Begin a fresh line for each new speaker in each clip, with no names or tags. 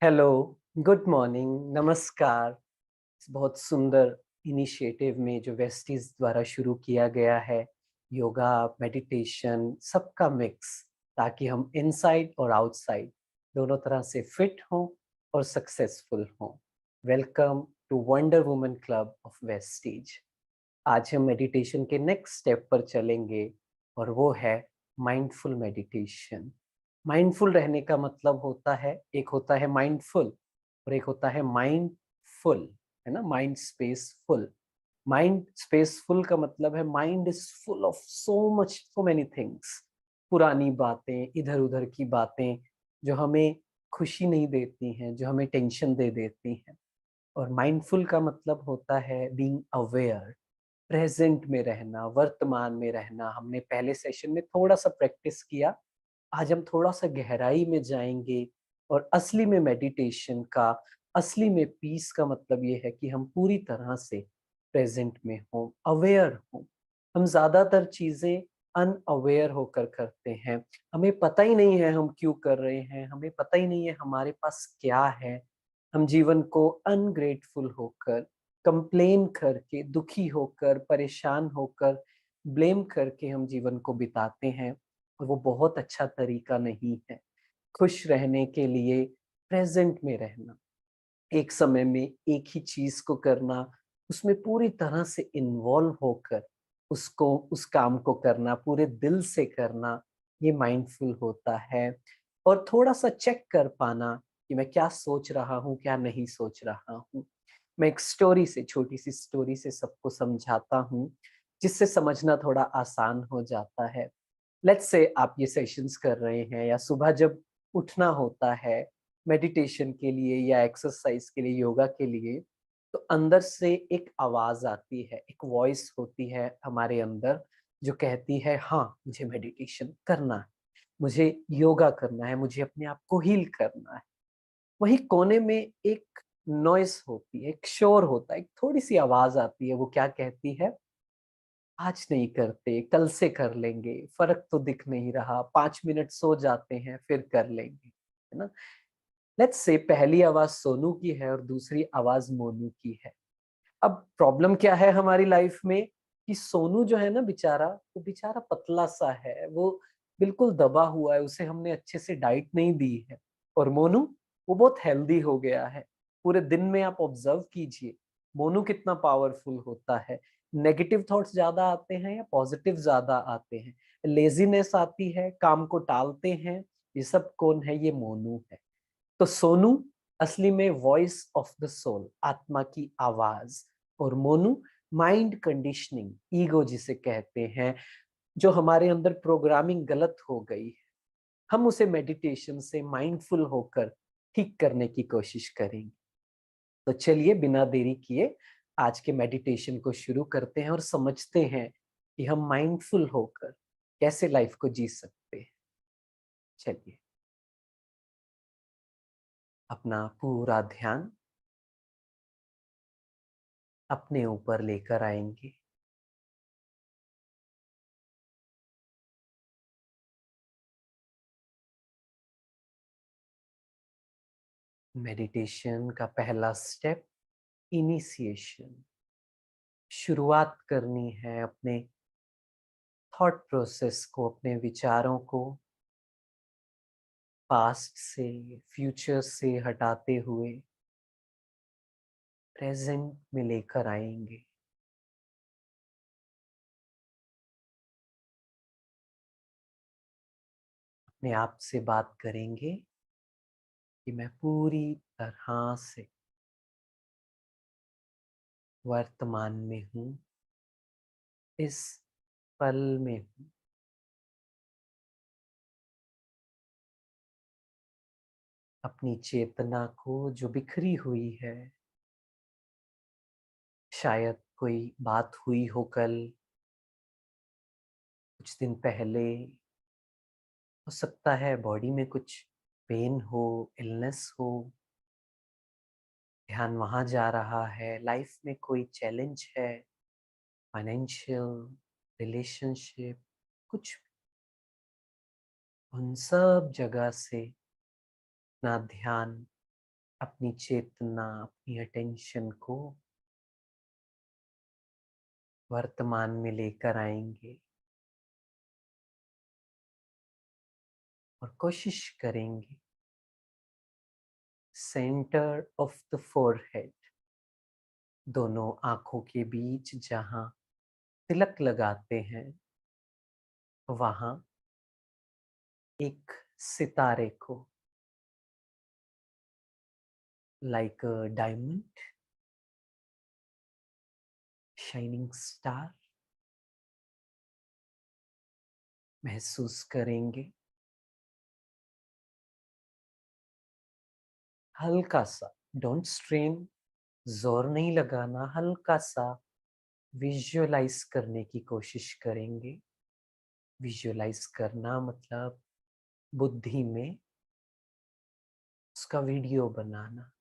Hello, good morning, नमस्कार। इस बहुत सुंदर इनिशिएटिव में जो वेस्टीज़ द्वारा शुरू किया गया है, योगा, मेडिटेशन सबका मिक्स ताकि हम इनसाइड और आउटसाइड दोनों तरह से फिट हों और सक्सेसफुल हों। Welcome to wonder woman club of Vestige. आज हम मेडिटेशन के नेक्स्ट स्टेप पर चलेंगे और वो है माइंडफुल मेडिटेशन। माइंडफुल रहने का मतलब होता है, एक होता है माइंडफुल और एक होता है माइंडफुल, है ना? Mind space full. Mind space full का मतलब है mind is full of so many things. पुरानी बातें, इधर उधर की बातें जो हमें खुशी नहीं देती हैं, जो हमें टेंशन दे देती हैं। और माइंडफुल का मतलब होता है बीइंग अवेयर, प्रेजेंट में रहना, वर्तमान में रहना। हमने पहले सेशन में थोड़ा-सा प्रैक्टिस किया, आज हम थोड़ा-सा गहराई में जाएँगे और असली में मेडिटेशन का, असली में पीस का मतलब ये है कि हम पूरी तरह से प्रेजेंट में हों, अवेयर हों। हम ज़्यादातर चीज़ें अनअवेयर होकर करते हैं, हमें पता ही नहीं है हम क्यों कर रहे हैं, हमें पता ही नहीं है हमारे पास क्या है। हम जीवन को अनग्रेटफुल होकर, कंप्लेन करके, दुखी होकर, परेशान होकर, ब्लेम करके हम जीवन को बिताते हैं और वो बहुत अच्छा तरीका नहीं है। खुश रहने के लिए प्रेज़ेंट में रहना, एक समय में एक ही चीज़ को करना, उसमें पूरी तरह से इन्वॉल्व होकर उसको उस काम को करना, पूरे दिल से करना, ये माइंडफुल होता है। और थोड़ा-सा चेक कर पाना कि मैं क्या सोच रहा हूँ, क्या नहीं सोच रहा हूँ। मैं एक स्टोरी से, छोटी-सी स्टोरी से सबको समझाता हूँ, जिससे समझना थोड़ा आसान हो जाता है। लेट्स से आप ये सेशंस कर रहे हैं या सुबह जब उठना होता है मेडिटेशन के लिए या एक्सरसाइज के लिए, योगा के लिए, तो अंदर से एक आवाज़ आती है, एक वॉइस होती है हमारे अंदर जो कहती है, हाँ, मुझे मेडिटेशन करना है, मुझे योगा करना है, मुझे अपने आप को हील करना है। वहीं कोने में एक नॉइज़ होती है, एक शोर होता है, एक थोड़ी-सी आवाज़ आती है, वो क्या कहती है, आज नहीं करते, कल से कर लेंगे, फ़र्क तो दिख नहीं रहा, 5 मिनट सो जाते हैं, फिर कर लेंगे, है ना? लेट्स से पहली आवाज़ सोनू की है और दूसरी आवाज़ मोनू की है। अब प्रॉब्लम क्या है हमारी लाइफ में कि सोनू जो है ना बेचारा, वो बेचारा पतला-सा है, वो बिल्कुल दबा हुआ है, उसे हमने अच्छे से डाइट नहीं दी है। और मोनू, वो बहुत हेल्दी हो गया है। पूरे दिन में आप ऑब्जर्व कीजिए, मोनू कितना पावरफुल होता है। नेगेटिव थॉट्स ज़्यादा आते हैं या पॉजिटिव ज़्यादा आते हैं? लेज़ीनेस आती है, काम को टालते हैं, ये सब कौन है? ये मोनू है। तो सोनू असली में वॉइस ऑफ द सोल, आत्मा की आवाज। और मोनू माइंड कंडीशनिंग, ईगो जिसे कहते हैं, जो हमारे अंदर प्रोग्रामिंग गलत हो गई है। हम उसे मेडिटेशन से माइंडफुल होकर ठीक करने की कोशिश करेंगे। तो चलिए बिना देरी किए आज के मेडिटेशन को शुरू करते हैं और समझते हैं कि हम माइंडफुल होकर कैसे लाइफ को जी सकते हैं। चलिए, अपना पूरा ध्यान अपने ऊपर लेकर आएंगे। मेडिटेशन का पहला स्टेप, इनिशिएशन। शुरुआत करनी है अपने थॉट प्रोसेस को, अपने विचारों को पास्ट से, फ्यूचर से हटाते हुए प्रेजेंट में लेकर आएंगे। अपने आप से बात करेंगे कि मैं पूरी तरह से वर्तमान में हूँ, इस पल में हूँ। अपनी चेतना को जो बिखरी हुई है, शायद कोई बात हुई हो कल, कुछ दिन पहले, हो सकता है बॉडी में कुछ पेन हो, इलनेस हो, ध्यान वहाँ जा रहा है, लाइफ में कोई चैलेंज है, फाइनेंशियल, रिलेशनशिप, कुछ उन सब जगह से अपना ध्यान अपनी चेतना, अपनी अटेंशन को वर्तमान में लेकर आएंगे और कोशिश करेंगे सेंटर ऑफ द फोरहेड, दोनों आंखों के बीच जहां तिलक लगाते हैं, वहां एक सितारे को, like a diamond, shining star, महसूस करेंगे। हल्का सा, डोंट स्ट्रेन, जोर नहीं लगाना, हल्का सा विजुअलाइज करने की कोशिश करेंगे। विजुअलाइज करना मतलब बुद्धि में उसका वीडियो बनाना।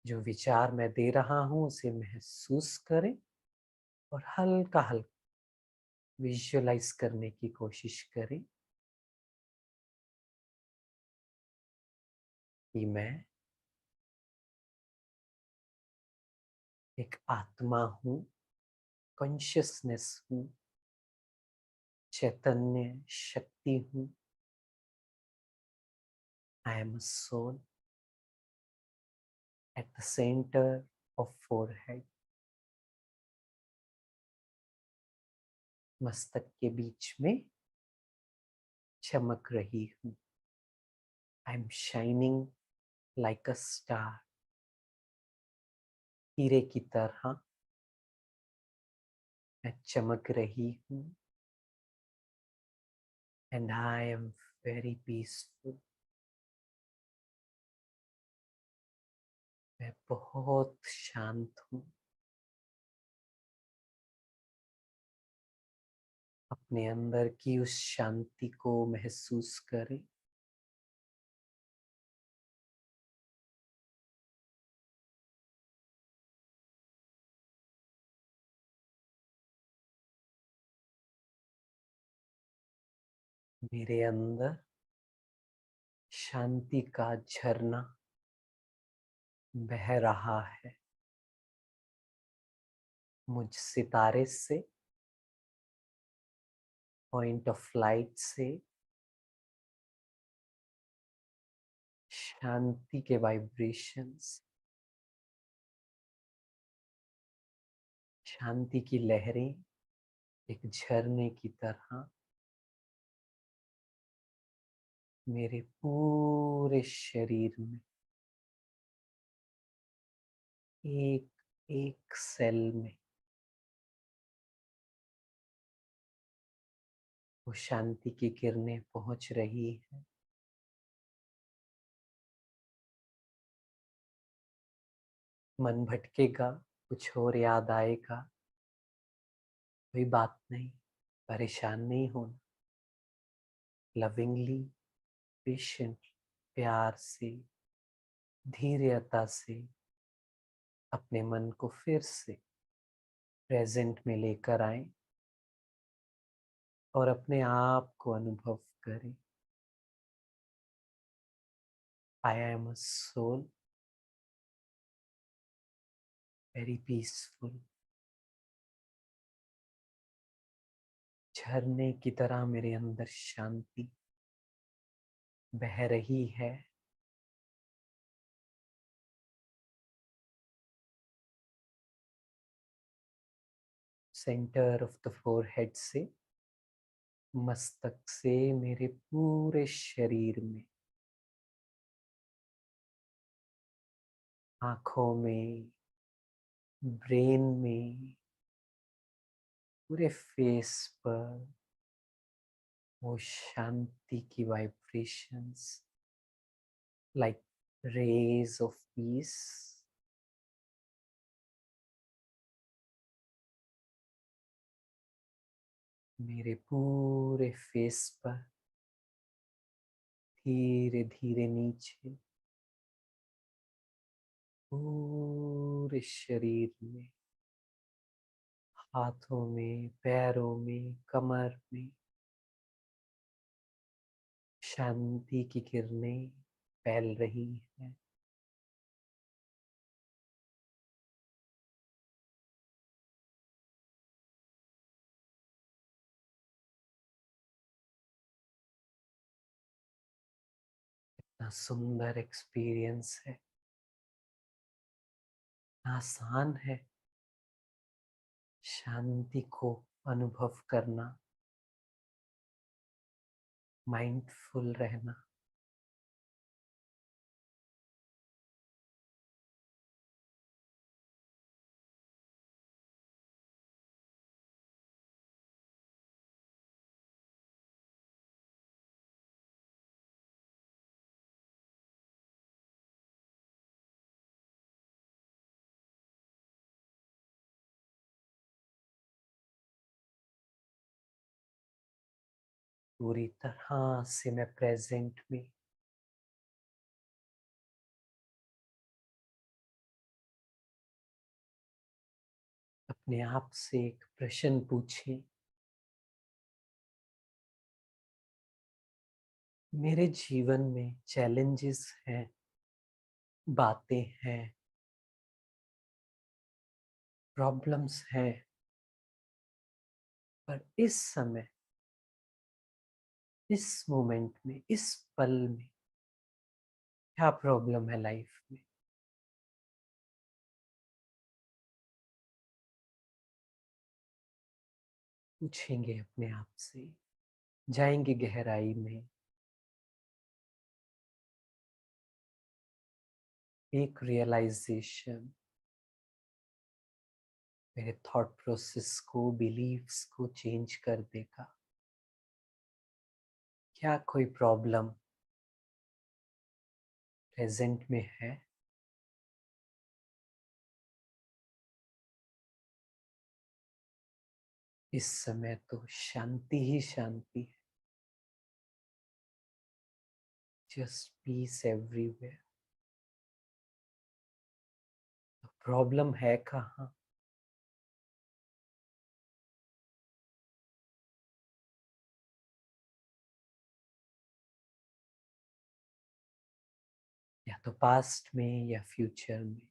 जो विचार मैं दे रहा हूं उसे महसूस करें और हल्का हल्का विजुअलाइज करने की कोशिश करें कि मैं एक आत्मा हूं, कॉन्शियसनेस हूं, चैतन्य शक्ति हूं। I am a soul at the centre of forehead. मस्तक के बीच में चमक रही हूं। I am shining like a star. हीरे की तरह मैं चमक रही हूं। And I am very peaceful. मैं बहुत शांत हूं। अपने अंदर की उस शांति को महसूस करें। मेरे अंदर शांति का झरना बह रहा है। मुझ सितारे से, पॉइंट ऑफ लाइट से शांति के वाइब्रेशंस, शांति की लहरें एक झरने की तरह मेरे पूरे शरीर में, एक एक सेल में वो शांति की किरणें पहुंच रही है। मन भटकेगा, कुछ और याद आएगा, कोई बात नहीं, परेशान नहीं होना। लविंगली, पेशेंट, प्यार से, धीरता से अपने मन को फिर से प्रेजेंट में लेकर आए और अपने आप को अनुभव करें। I am a soul, very peaceful. झरने की तरह मेरे अंदर शांति बह रही है। सेंटर ऑफ द फोरहेड से, मस्तक से मेरे पूरे शरीर में, आंखों में, ब्रेन में, पूरे फेस पर वो शांति की vibrations, like rays of peace मेरे पूरे फेस पर धीरे धीरे नीचे पूरे शरीर में, हाथों में, पैरों में, कमर में शांति की किरणें फैल रही है। इतना सुंदर एक्सपीरियंस है, आसान है शांति को अनुभव करना, माइंडफुल रहना। पूरी तरह से मैं प्रेजेंट में। अपने आप से एक प्रश्न पूछें, मेरे जीवन में चैलेंजेस हैं, बातें हैं, प्रॉब्लम्स हैं, पर इस समय, इस मोमेंट में, इस पल में क्या प्रॉब्लम है लाइफ में? पूछेंगे अपने आप से, जाएंगे गहराई में। एक रियलाइजेशन मेरे थॉट प्रोसेस को, बिलीव्स को चेंज कर देगा। क्या कोई प्रॉब्लम प्रेजेंट में है? इस समय तो शांति ही शांति है, जस्ट पीस एवरीवेयर। प्रॉब्लम है कहाँ? या तो पास्ट में या फ्यूचर में।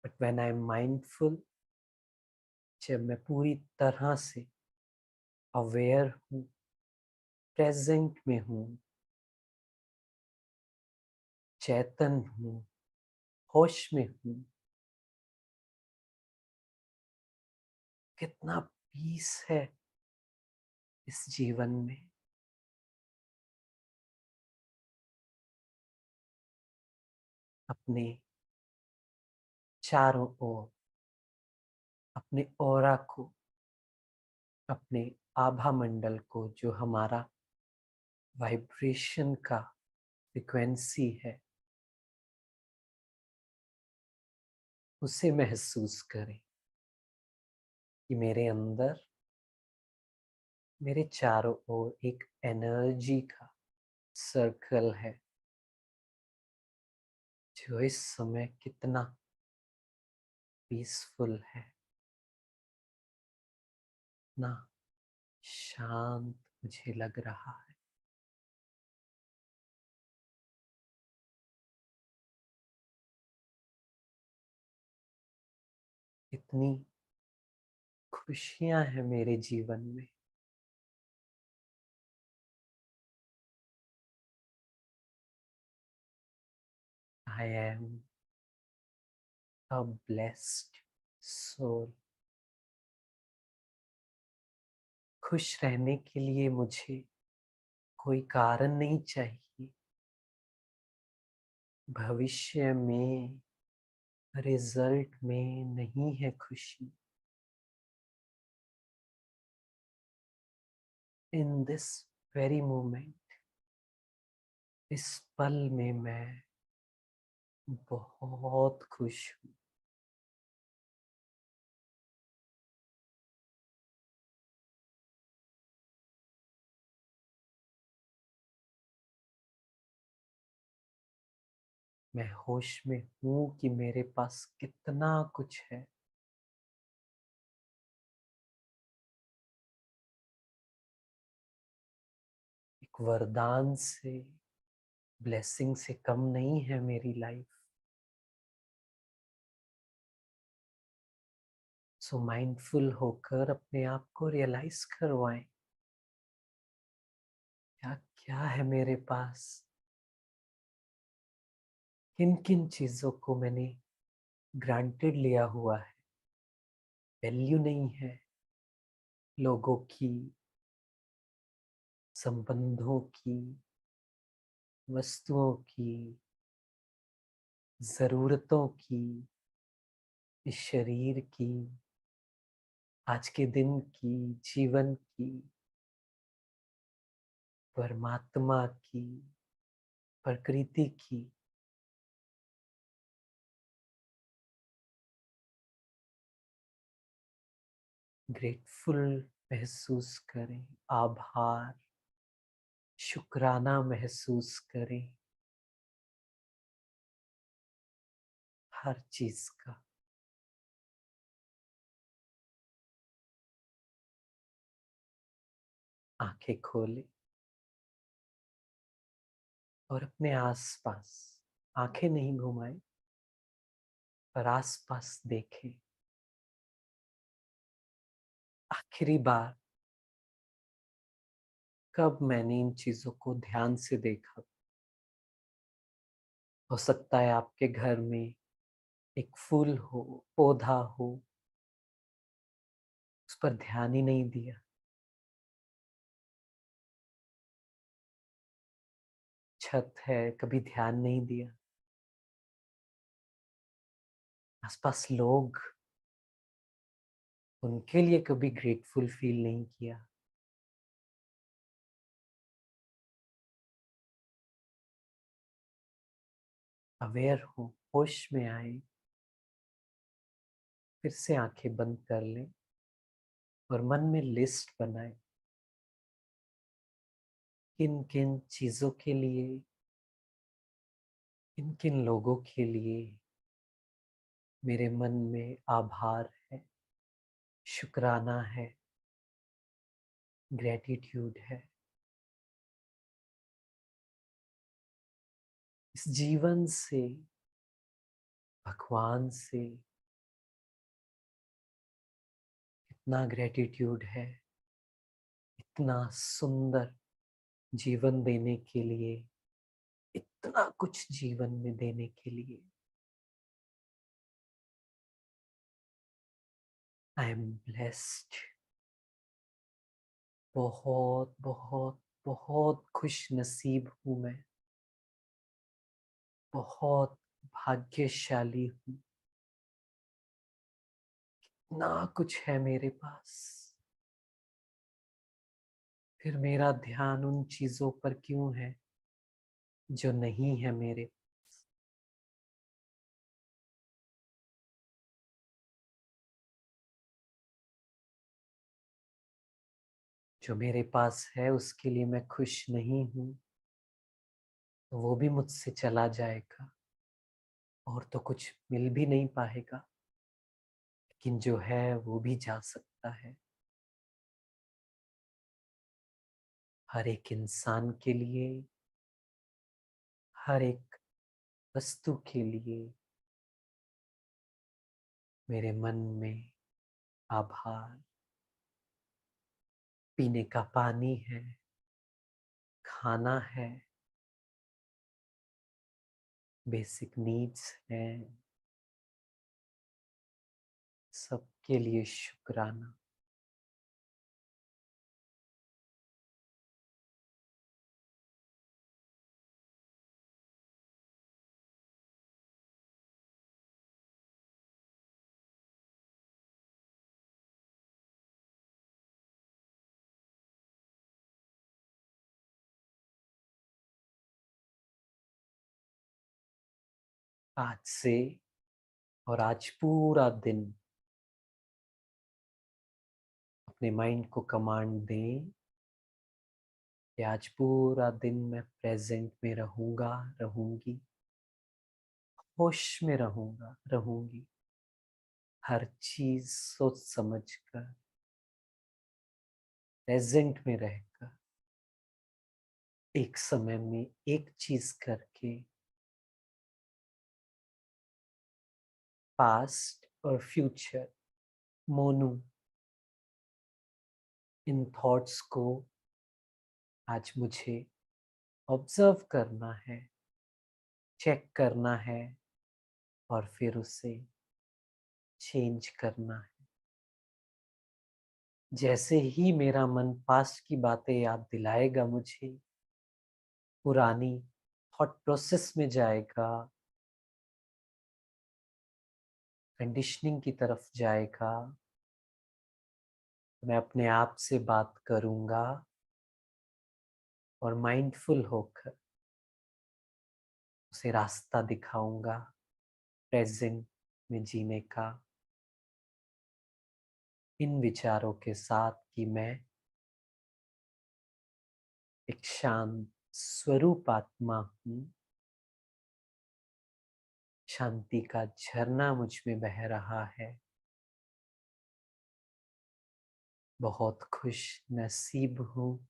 But when I am mindful, जब मैं पूरी तरह से अवेयर हूँ, प्रेजेंट में हूँ, चेतन हूँ, होश में हूँ, कितना पीस है इस जीवन में। अपने चारों ओर, अपने ऑरा को, अपने आभा मंडल को, जो हमारा वाइब्रेशन का फ्रिक्वेंसी है, उसे महसूस करें कि मेरे अंदर, मेरे चारों ओर एक एनर्जी का सर्कल है, जो इस समय कितना पीसफुल है, ना शांत मुझे लग रहा है। इतनी खुशियां हैं मेरे जीवन में। I am a blessed soul. खुश रहने के लिए मुझे कोई कारण नहीं चाहिए। भविष्य में, रिजल्ट में नहीं है खुशी। इन दिस वेरी मोमेंट, इस पल में मैं बहुत खुश हूँ। मैं होश में हूँ कि मेरे पास कितना कुछ है। एक वरदान से ब्लेसिंग से कम नहीं है मेरी लाइफ। सो माइंडफुल होकर अपने आप को रियलाइज करवाएं, क्या क्या है मेरे पास, किन किन चीजों को मैंने ग्रांटेड लिया हुआ है, वैल्यू नहीं है लोगों की, संबंधों की, वस्तुओं की, जरूरतों की, इस शरीर की, आज के दिन की, जीवन की, परमात्मा की, प्रकृति की। ग्रेटफुल महसूस करें, आभार, शुक्राना महसूस करें हर चीज का। आंखें खोलें और अपने आसपास आंखें नहीं घुमाएं, पर आसपास देखें। आखिरी बार कब मैंने इन चीजों को ध्यान से देखा? हो सकता है आपके घर में एक फूल हो, पौधा हो, उस पर ध्यान ही नहीं दिया। छत है, कभी ध्यान नहीं दिया। आसपास लोग, उनके लिए कभी ग्रेटफुल फील नहीं किया। अवेयर हो, होश में आए, फिर से आंखें बंद कर लें और मन में लिस्ट बनाएं, किन किन चीजों के लिए, किन किन लोगों के लिए मेरे मन में आभार है, शुक्राना है, ग्रेटिट्यूड है। इस जीवन से, भगवान से इतना ग्रेटिट्यूड है, इतना सुंदर जीवन देने के लिए, इतना कुछ जीवन में देने के लिए। I am blessed. बहुत बहुत बहुत खुश नसीब हूं मैं, बहुत भाग्यशाली हूँ। ना कुछ है मेरे पास, फिर मेरा ध्यान उन चीजों पर क्यों है जो नहीं है मेरे। जो मेरे पास है उसके लिए मैं खुश नहीं हूं, तो वो भी मुझसे चला जाएगा और तो कुछ मिल भी नहीं पाएगा। लेकिन जो है वो भी जा सकता है। हर एक इंसान के लिए, हर एक वस्तु के लिए मेरे मन में आभार। पीने का पानी है, खाना है, बेसिक नीड्स हैं, सबके लिए शुक्राना। आज से और आज पूरा दिन अपने माइंड को कमांड दें कि आज पूरा दिन मैं प्रेजेंट में रहूंगा, रहूंगी, होश में रहूंगा, रहूंगी। हर चीज सोच समझ कर, प्रेजेंट में रहकर एक समय में एक चीज करके पास्ट और फ्यूचर, मोनू, इन थॉट्स को आज मुझे ऑब्जर्व करना है, चेक करना है और फिर उसे चेंज करना है। जैसे ही मेरा मन पास्ट की बातें याद दिलाएगा मुझे, पुरानी थॉट प्रोसेस में जाएगा, कंडीशनिंग की तरफ जाएगा, मैं अपने आप से बात करूंगा और माइंडफुल होकर उसे रास्ता दिखाऊंगा प्रेजेंट में जीने का, इन विचारों के साथ कि मैं एक शांत स्वरूप आत्मा हूँ, शांति का झरना मुझ में बह रहा है, बहुत खुश नसीब हूँ,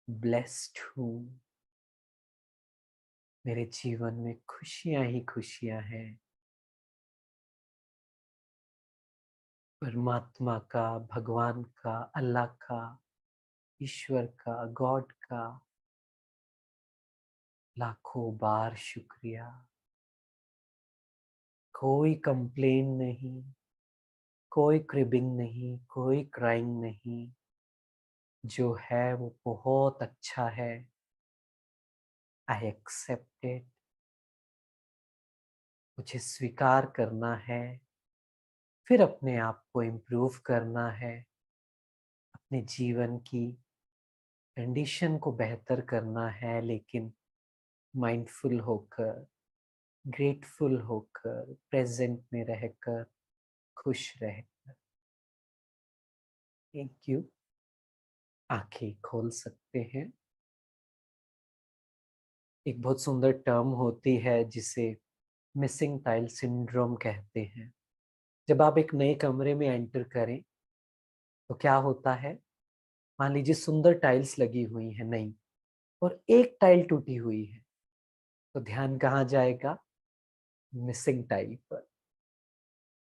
ब्लेस्ड हूँ, मेरे जीवन में खुशियां ही खुशियां हैं। परमात्मा का, भगवान का, अल्लाह का, ईश्वर का, गॉड का लाखों बार शुक्रिया। कोई कंप्लेन नहीं, कोई क्रिबिंग नहीं, कोई क्राइंग नहीं, जो है वो बहुत अच्छा है। I accept it. मुझे स्वीकार करना है, फिर अपने आप को इम्प्रूव करना है, अपने जीवन की कंडीशन को बेहतर करना है, लेकिन माइंडफुल होकर, ग्रेटफुल होकर, प्रेजेंट में रहकर, खुश रहकर। Thank you. आंखें खोल सकते हैं। एक बहुत सुंदर टर्म होती है जिसे मिसिंग टाइल सिंड्रोम कहते हैं। जब आप एक नए कमरे में एंटर करें तो क्या होता है, मान लीजिए सुंदर टाइल्स लगी हुई है नई, और एक टाइल टूटी हुई है, तो ध्यान कहाँ जाएगा? मिसिंग टाइल पर।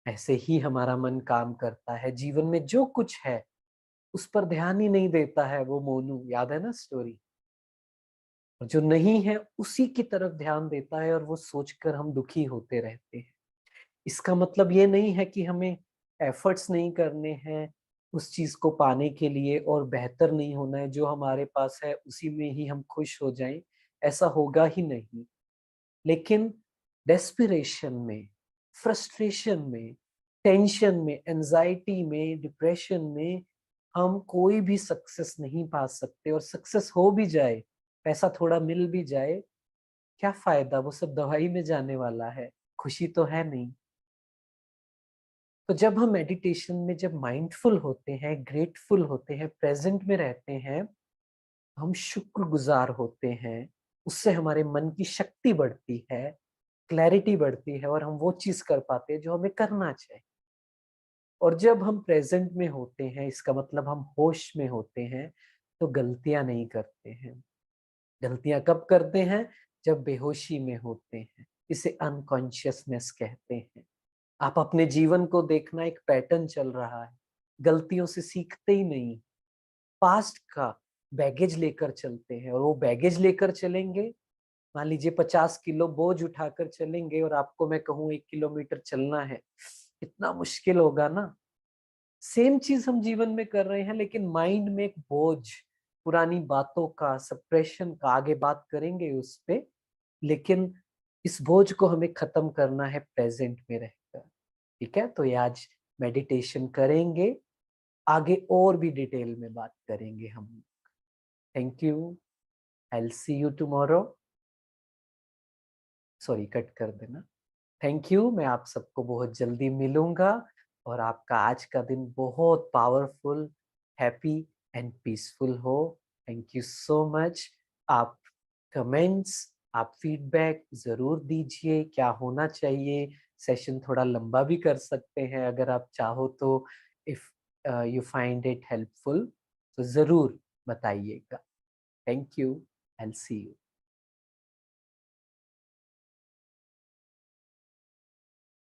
ऐसे ही हमारा मन काम करता है, जीवन में जो कुछ है उस पर ध्यान ही नहीं देता है वो मोनू, याद है ना स्टोरी? और जो नहीं है उसी की तरफ ध्यान देता है और वो सोचकर हम दुखी होते रहते हैं। इसका मतलब ये नहीं है कि हमें एफर्ट्स नहीं करने हैं उस चीज को पाने के लिए, और बेहतर नहीं होना है, जो हमारे पास है उसी में ही हम खुश हो जाएं, ऐसा होगा ही नहीं। लेकिन डेस्पिरेशन में, फ्रस्ट्रेशन में, टेंशन में, एंजाइटी में, डिप्रेशन में हम कोई भी सक्सेस नहीं पा सकते। और सक्सेस हो भी जाए, पैसा थोड़ा मिल भी जाए, क्या फायदा? वो सब दवाई में जाने वाला है, खुशी तो है नहीं। तो जब हम मेडिटेशन में जब माइंडफुल होते हैं, ग्रेटफुल होते हैं, प्रेजेंट में रहते हैं, हम शुक्रगुजार होते हैं, उससे हमारे मन की शक्ति बढ़ती है, क्लैरिटी बढ़ती है, और हम वो चीज कर पाते हैं जो हमें करना चाहिए। और जब हम प्रेजेंट में होते हैं, इसका मतलब हम होश में होते हैं, तो गलतियां नहीं करते हैं। गलतियां कब करते हैं? जब बेहोशी में होते हैं। इसे अनकॉन्शियसनेस कहते हैं। आप अपने जीवन को देखना, एक पैटर्न चल रहा है, गलतियों से सीखते ही नहीं, पास्ट का बैगेज लेकर चलते हैं। और वो बैगेज लेकर चलेंगे, मान लीजिए 50 किलो बोझ उठाकर चलेंगे, और आपको मैं कहूँ 1 किलोमीटर चलना है, कितना मुश्किल होगा ना। सेम चीज हम जीवन में कर रहे हैं, लेकिन माइंड में एक बोझ, पुरानी बातों का, सप्रेशन का, आगे बात करेंगे उस पे। लेकिन इस बोझ को हमें खत्म करना है प्रेजेंट में रहकर। ठीक है, तो ये आज मेडिटेशन करेंगे, आगे और भी डिटेल में बात करेंगे हम। Thank you. I will see you tomorrow. Sorry, cut कर देना। Thank you. मैं आप सबको बहुत जल्दी मिलूंगा, और आपका आज का दिन बहुत पावरफुल, हैप्पी एंड पीसफुल हो। Thank you so much. आप कमेंट्स, आप फीडबैक जरूर दीजिए, क्या होना चाहिए। सेशन थोड़ा लंबा भी कर सकते हैं अगर आप चाहो तो। If you find it helpful तो जरूर बताइएगा। Thank you and see you.